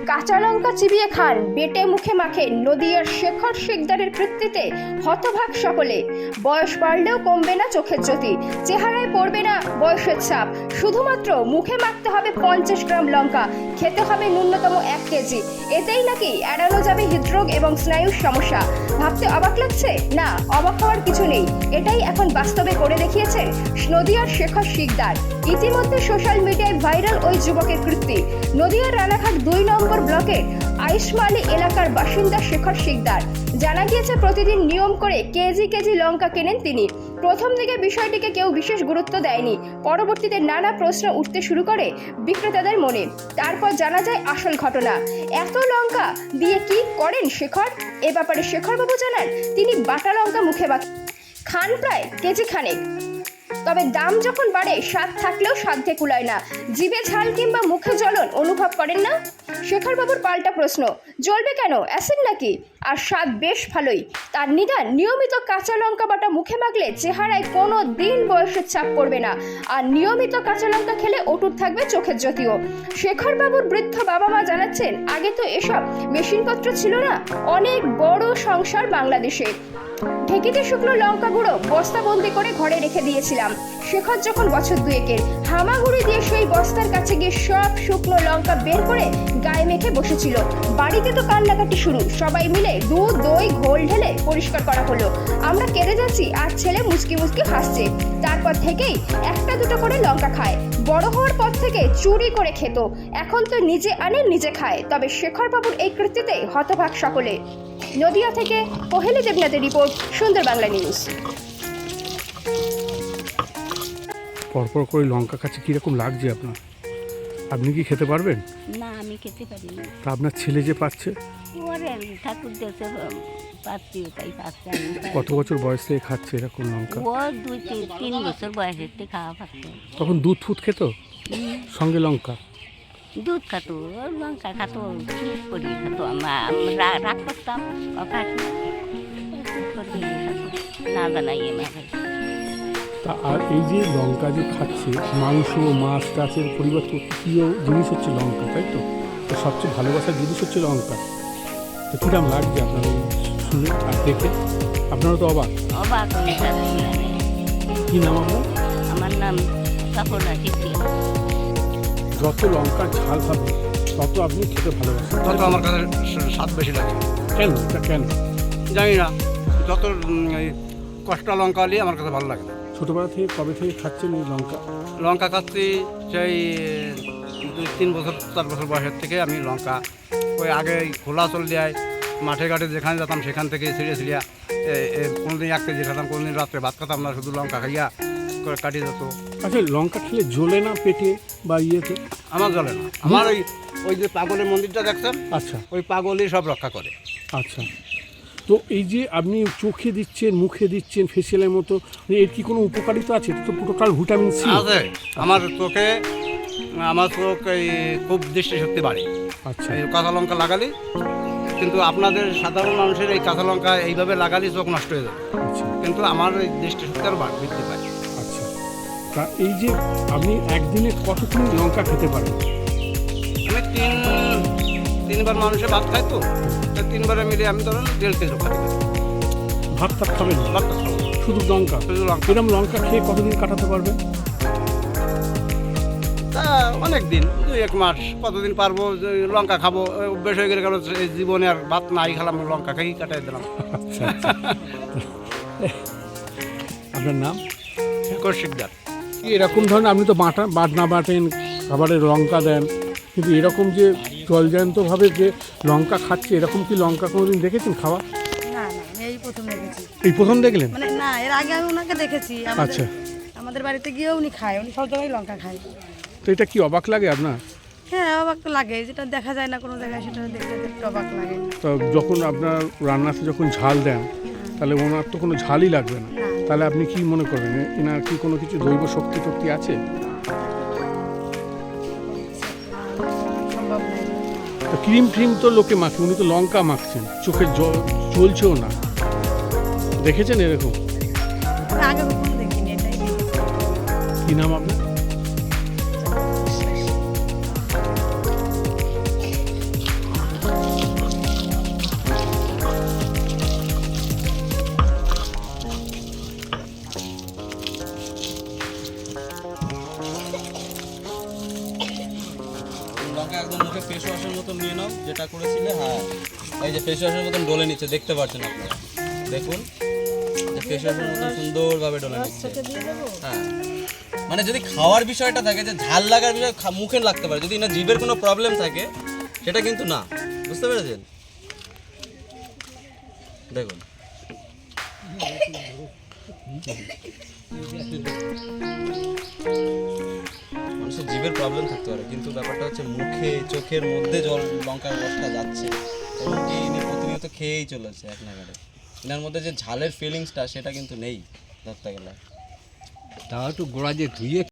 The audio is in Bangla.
কাঁচা লঙ্কা চিবিয়ে খান, বেটে মুখে মাখেন, নদিয়ার শেখর শিকদারের কৃত্তিতে হতভাগ সকলে। বয়স বাড়লেও কমবে না চোখের জ্যোতি, চেহারায় পড়বে না বয়সের ছাপ। শুধুমাত্র মুখে মাখতে হবে 50 গ্রাম লঙ্কা, খেতে হবে ন্যূনতম 1 কেজি। এতেই নাকি এড়ানো যাবে হৃদরোগ এবং স্নায়ুর সমস্যা। ভাবতে অবাক লাগছে? না, অবাক হওয়ার কিছু নেই। এটাই এখন বাস্তবে করে দেখিয়েছেন নদিয়ার শেখর শিকদার। ইতিমধ্যে সোশ্যাল মিডিয়ায় ভাইরাল ওই যুবকের কৃত্তি। নদিয়ার রানাঘাট 2 নম্বর ব্লকের আইসমালি এলাকার বাসিন্দা শেখর শিকদার। জানা গিয়েছে প্রতিদিন নিয়ম করে কেজি কেজি লঙ্কা কেনেন তিনি। প্রথম দিকে বিষয়টিকে কেউ বিশেষ গুরুত্ব দেয়নি, পরবর্তীতে নানা প্রশ্ন উঠতে শুরু করে বিক্রেতাদের মনে। তারপর জানা যায় আসল ঘটনা। এত লঙ্কা দিয়ে কি করেন শেখর? এ ব্যাপারে শেখরবাবু জানান, তিনি বাটা লঙ্কা মুখে খান প্রায় কেজি খানেক। তবে দাম যখন বাড়ে স্বাদ থাকলেও সাধ্যে কুলায় না। জিভে ঝাল কিংবা মুখে জ্বলন অনুভব করেন না? শেখরবাবুর পাল্টা প্রশ্ন, জ্বলবে কেন, অ্যাসিড নাকি? আর স্বাদ বেশ ভালোই। তার নিদান, নিয়মিত কাঁচা লঙ্কা বাটা মুখে মাখলে চেহারায় কোনো দিন বয়সের ছাপ পড়বে না, আর নিয়মিত কাঁচা লঙ্কা খেলে অটুট থাকবে চোখের জ্যোতিও। শেখরবাবুর বৃদ্ধ বাবা মা জানাচ্ছেন, আগে তো এসব মেশিনপত্র ছিল না। অনেক বড় সংসার বাংলাদেশে। ঢেকিতে শুকনো লঙ্কা গুঁড়ো বস্তাবন্দি করে ঘরে রেখে দিয়েছিলাম। শেখর যখন বছর 2-এর, হামাগুড়ি দিয়ে সেই বস্তার কাছে গিয়ে সব শুকনো লঙ্কা বের করে গায়ে মেখে বসেছিল। বাড়িতে তো কান্নাকাটি শুরু। সবাই মিলে দুধ দই ঘোল ঢেলে পরিষ্কার করা হলো। আমরা কেঁদে যাচ্ছি আর ছেলে মুচকি মুচকি হাসছে। তারপর থেকেই 1-2 করে লঙ্কা খায়। বড় হওয়ার পর থেকে চুরি করে খেত, এখন তো নিজে আনে নিজে খায়। তবে শেখরবাবুর এই কৃত্তিতে হতভাগ সকলে। নদিয়া থেকে কোহেলি দেবনাথের রিপোর্ট, সুন্দর বাংলা নিউজ। পরপর করে লঙ্কা খাচ্ছে, কীরকম লাগছে আপনার? আপনি কি খেতে পারবেন? না, আমি খেতে পারি না। তা আপনার ছেলে যে পাচ্ছে? ওরে ঠাকুর দেশে পাচ্ছি, তাই পাচ্ছে। কত বছর বয়স থেকে খাচ্ছে এরকম লঙ্কা? ও 2-3 বছর বয়সের থেকে খাওয়া পাচ্ছে। তখন দুধ ফুট খেত সঙ্গে লঙ্কা? দুধ খাতো, লঙ্কা খাতো, দুধ করিয়ে খাতো। আমরা রাগ করতাম, না জানাই এমন। তা আর এই যে লঙ্কা যে খাচ্ছে, মাংস মাছ টাচের পরিবর্তে প্রিয় জিনিস হচ্ছে লঙ্কা, তাই তো? তো সবচেয়ে ভালোবাসার জিনিস হচ্ছে লঙ্কা। তো কীরকম লাগছে আপনার শুনে আর দেখে? আপনারা তো অবাক। অবাক হয়ে যাচ্ছি। কী নাম আপনার? আমার নাম কাপড়া শিখি। যত লঙ্কার ঝাল হবে তত আপনি খেতে ভালোবাসেন, তত আমার কাছে স্বাদ বেশি লাগে। কেন? এটা কেন জানি না, যত কষ্টা লঙ্কা হলে আমার কাছে ভালো লাগে না। ছোটোবেলা থেকে কবে থেকে খাচ্ছেন এই লঙ্কা? লঙ্কা খাচ্ছি সেই 2-3 বছর 4 বছর বয়সের থেকে আমি লঙ্কা ওই আগে খোলা চল দেয় মাঠে ঘাটে যেখানে যেতাম সেখান থেকে ছিঁড়ে ছিঁড়িয়া কোনোদিন 1 কেজি খেতাম, কোনোদিন রাত্রে ভাত খেতাম না, শুধু লঙ্কা খাইয়া কাটিয়ে যেত। আচ্ছা, লঙ্কা খেলে জ্বলে না পেটে বা ইয়েতে? আমার জ্বলে না। আমার ওই যে পাগলের মন্দিরটা দেখছেন, আচ্ছা, ওই পাগলই সব রক্ষা করে। আচ্ছা। তো এই যে আপনি চোখে দিচ্ছেন, মুখে দিচ্ছেন ফেসিয়ালের মতো, এর কি কোনো উপকারিতা আছে? এটা তো টোটাল ভিটামিন সি আছে। আমার চোখে, আমার চোখ এই খুব দৃষ্টিশক্তি বাড়ে। আচ্ছা, এই কাঁচা লঙ্কা লাগালি, কিন্তু আপনাদের সাধারণ মানুষের এই কাঁচা লঙ্কা এইভাবে লাগালে চোখ নষ্ট হয়ে যাবে, আচ্ছা, কিন্তু আমার এই দৃষ্টিশক্তি আরও বৃদ্ধি পায়। আচ্ছা। তা এই যে আপনি একদিনে কতক্ষণ লঙ্কা খেতে পারেন? আমি 3বার মানুষের ভাত খাই, তো 3বারে মিলে আমি ধরেন 1.5 কেজি খাই। ভাত টাত খাবেন না? ভাতটা খাবো শুধু লঙ্কা? শুধু লঙ্কা। এরকম লঙ্কা খেয়ে কতদিন কাটাতে পারবেন? তা অনেক দিন, 2-1 মাস, কতদিন পারবো। লঙ্কা খাবো, অভ্যেস হয়ে গেলে জীবনে আর ভাত নাই খেলাম, লঙ্কা খেয়েই কাটাই দিলাম। আচ্ছা, আচ্ছা। আপনার নাম? শেখর শিকদার। এরকম ধরনের আপনি তো বাটনা বাটেন, খাবারে লঙ্কা দেন, কিন্তু এরকম যে জলজান্তভাবে যে লঙ্কা খাচ্ছে, এরকম কি লঙ্কা কোনোদিন দেখেছেন খাওয়া? না না, আমি এই প্রথম দেখেছি। এই প্রথম দেখলেন? মানে না, এর আগে আমি ওনাকে দেখেছি। আচ্ছা। আমাদের বাড়িতে গিয়েও উনি খায়, উনি সব জায়গায় লঙ্কা খায়। তো এটা কি অবাক লাগে আপনার? হ্যাঁ, অবাক তো লাগে, যেটা দেখা যায় না কোনো জায়গায় সেটা দেখতে একটু অবাক লাগে। তো যখন আপনার রান্নাতে যখন ঝাল দেন, তাহলে ওনার তো কোনো ঝালই লাগবে না। তাহলে আপনি কি মনে করবেন, এনার কি কোনো কিছু দৈব শক্তি টক্তি আছে? সম্ভব নয়। তো ক্রিম ফ্রিম তো লোকে মাখে, উনি তো লঙ্কা মাখছেন, চোখে জ্বলছেও না। দেখেছেন এরকম? আগে কখনো দেখিনি, এটাই দেখেছি। কি নাম আপনার? লঙ্কা একদম মুখে ফেস ওয়াশের মতন নিয়ে নাও, যেটা করেছিলে। হ্যাঁ, এই যে ফেস ওয়াশের মতন ডলে নিচ্ছে, দেখতে পাচ্ছেন আপনারা, দেখুন ফেস ওয়াশের মতন সুন্দরভাবে ডলে নিচ্ছে। হ্যাঁ, মানে যদি খাওয়ার বিষয়টা থাকে, যে ঝাল লাগার বিষয় মুখে লাগতে পারে, যদি না জিভের কোনো প্রবলেম থাকে সেটা কিন্তু না, বুঝতে পেরেছেন? দেখুন মানুষের জিভের প্রবলেম থাকতে পারে, কিন্তু ব্যাপারটা হচ্ছে মুখে চোখের মধ্যে জল লঙ্কার রসটা যাচ্ছে, এবং কি ইনি প্রতিনিয়ত খেয়েই চলেছে এক নাগারে। এনার মধ্যে যে ঝালের ফিলিংসটা সেটা কিন্তু নেই ধরতে গেলে। তাও একটু গোড়া দিয়ে ধুয়ে